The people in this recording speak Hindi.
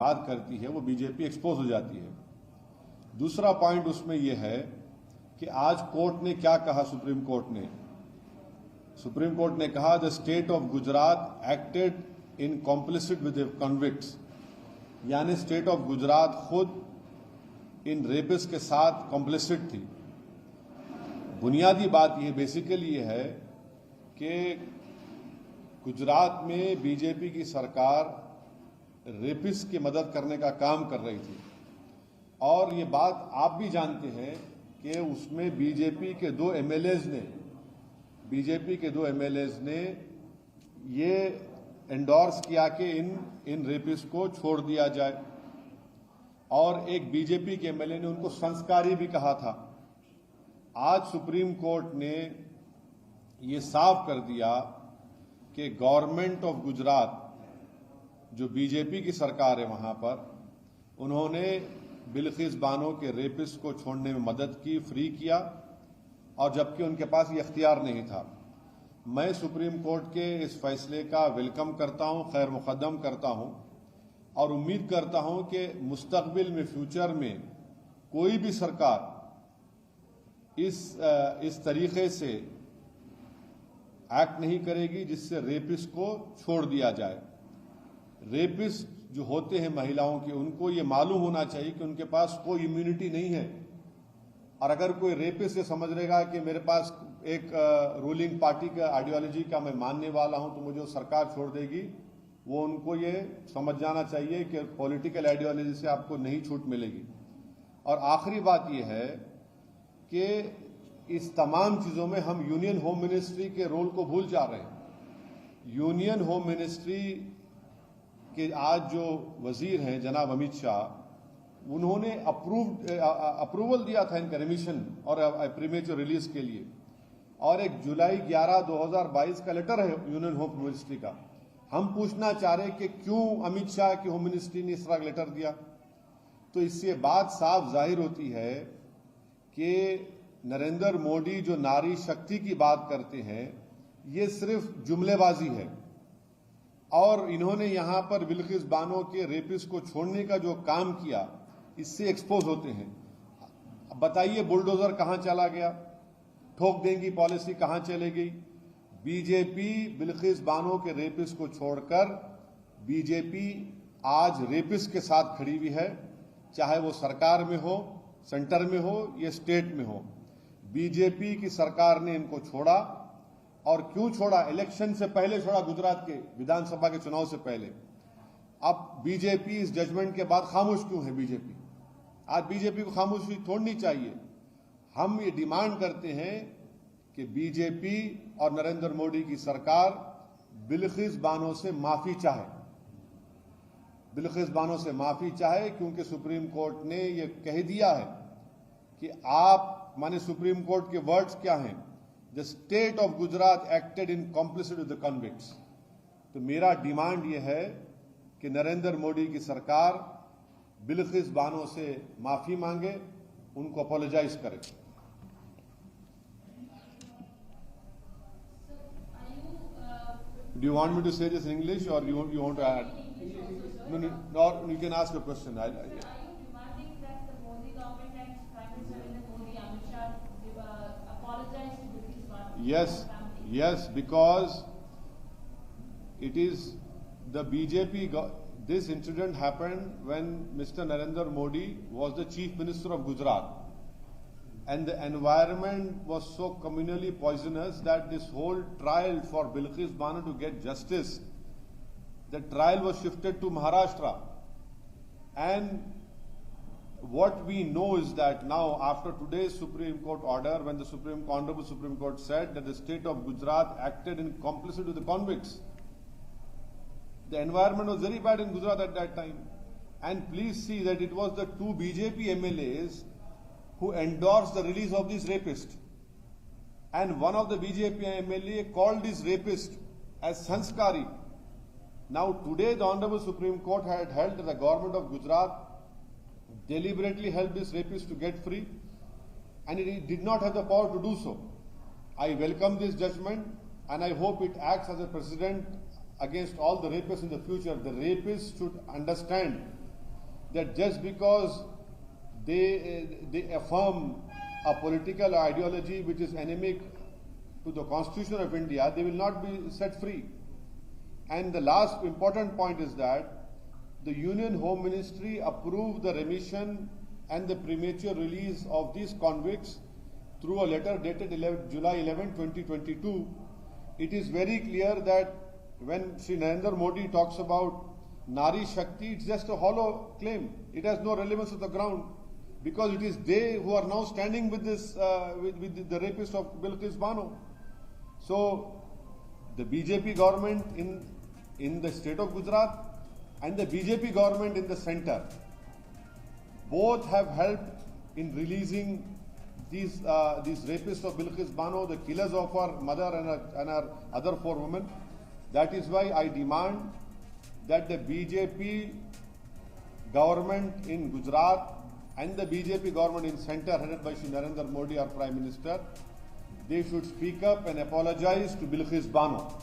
बात करती है वो बीजेपी एक्सपोज हो जाती है। दूसरा पॉइंट उसमें यह है कि आज कोर्ट ने क्या कहा, सुप्रीम कोर्ट ने कहा the state of Gujarat acted in complicit with convicts, यानी स्टेट ऑफ गुजरात खुद इन रेपिस के साथ कॉम्प्लिसिट थी। बुनियादी बात यह बेसिकली ये है कि गुजरात में बीजेपी की सरकार रेपिस की मदद करने का काम कर रही थी और ये बात आप भी जानते हैं कि उसमें बीजेपी के दो एमएलएज ने ये एंडोर्स किया कि इन रेपिस को छोड़ दिया जाए और एक बीजेपी के एमएलए ने उनको संस्कारी भी कहा था। आज सुप्रीम कोर्ट ने ये साफ कर दिया कि गवर्नमेंट ऑफ गुजरात, जो बीजेपी की सरकार है वहां पर, उन्होंने बिल्किस बानो के रेपिस को छोड़ने में मदद की, फ्री किया, और जबकि उनके पास ये इख्तियार नहीं था। मैं सुप्रीम कोर्ट के इस फैसले का वेलकम करता हूं, खैर मुकद्दम करता हूं और उम्मीद करता हूं कि मुस्तकबिल में, फ्यूचर में कोई भी सरकार इस तरीके से एक्ट नहीं करेगी जिससे रेपिस को छोड़ दिया जाए। रेपिस जो होते हैं महिलाओं के, उनको ये मालूम होना चाहिए कि उनके पास कोई इम्यूनिटी नहीं है, और अगर कोई रेपिस ये समझ लेगा कि मेरे पास एक रूलिंग पार्टी का आइडियोलॉजी का मैं मानने वाला हूं तो मुझे सरकार छोड़ देगी, वो उनको ये समझ जाना चाहिए कि पॉलिटिकल आइडियोलॉजी से आपको नहीं छूट मिलेगी। और आखिरी बात यह है कि इस तमाम चीजों में हम यूनियन होम मिनिस्ट्री के रोल को भूल जा रहे हैं। यूनियन होम मिनिस्ट्री के आज जो वजीर हैं जनाब अमित शाह, उन्होंने अप्रूवल दिया था इनका रिमिशन और प्रीमेच्योर रिलीज के लिए, और एक जुलाई 11, 2022 का लेटर है यूनियन होम मिनिस्ट्री का। हम पूछना चाह रहे कि क्यों अमित शाह की होम मिनिस्ट्री ने इस तरह लेटर दिया। तो इससे बात साफ जाहिर होती है कि नरेंद्र मोदी जो नारी शक्ति की बात करते हैं, ये सिर्फ जुमलेबाजी है, और इन्होंने यहां पर बिल्किस बानो के रेपिस को छोड़ने का जो काम किया, इससे एक्सपोज होते हैं। बताइए बुलडोजर कहां चला गया, ठोक देंगी पॉलिसी कहां चले गई। बीजेपी बिल्किस बानो के रेपिस को छोड़कर बीजेपी आज रेपिस के साथ खड़ी हुई है, चाहे वो सरकार में हो, सेंटर में हो या स्टेट में हो। बीजेपी की सरकार ने इनको छोड़ा, और क्यों छोड़ा? इलेक्शन से पहले छोड़ा, गुजरात के विधानसभा के चुनाव से पहले। अब बीजेपी इस जजमेंट के बाद खामोश क्यों है? बीजेपी आज बीजेपी को खामोशी तोड़नी चाहिए। हम ये डिमांड करते हैं कि बीजेपी और नरेंद्र मोदी की सरकार बिल्किस बानो से माफी चाहे, क्योंकि सुप्रीम कोर्ट ने ये कह दिया है कि आप, माने सुप्रीम कोर्ट के वर्ड्स क्या हैं, the state of Gujarat acted in complicit with the convicts. तो मेरा डिमांड यह है कि नरेंद्र मोदी की सरकार बिल्किस बानो से माफी मांगे, उनको अपोलोजाइज करे। Do you want me to say this in English or you want to add? No, you can ask a question. Are you demanding that the Modi government and Prime Minister Narendra Modi, Amit Shah, apologize to Bilkis Bano? Yes, because it is the BJP. This incident happened when Mr. Narendra Modi was the Chief Minister of Gujarat, and the environment was so communally poisonous that this whole trial for Bilkis Bano to get justice, the trial was shifted to Maharashtra. And what we know is that now, after today's Supreme Court order, when the Honorable Supreme Court said that the state of Gujarat acted in complicity with the convicts, the environment was very bad in Gujarat at that time. And please see that it was the two BJP MLAs who endorsed the release of these rapists. And one of the BJP MLA called this rapist as Sanskari. Now today the Honorable Supreme Court had held that the government of Gujarat deliberately helped this rapist to get free, and it did not have the power to do so. I welcome this judgment, and I hope it acts as a precedent against all the rapists in the future. The rapists should understand that just because they affirm a political ideology which is endemic to the Constitution of India, they will not be set free. And the last important point is that the Union Home Ministry approved the remission and the premature release of these convicts through a letter dated July 11, 2022. It is very clear that when Sri Narendra Modi talks about Nari Shakti, it's just a hollow claim. It has no relevance to the ground, because it is they who are now standing with this, with the rapist of Bilkis Bano. So the BJP government in the state of Gujarat and the BJP government in the center both have helped in releasing these rapists of Bilkis Bano, the killers of our mother and our other 4 women. That is why I demand that the BJP government in Gujarat and the BJP government in center, headed by Shri Narendra Modi, our Prime Minister, they should speak up and apologize to Bilkis Bano.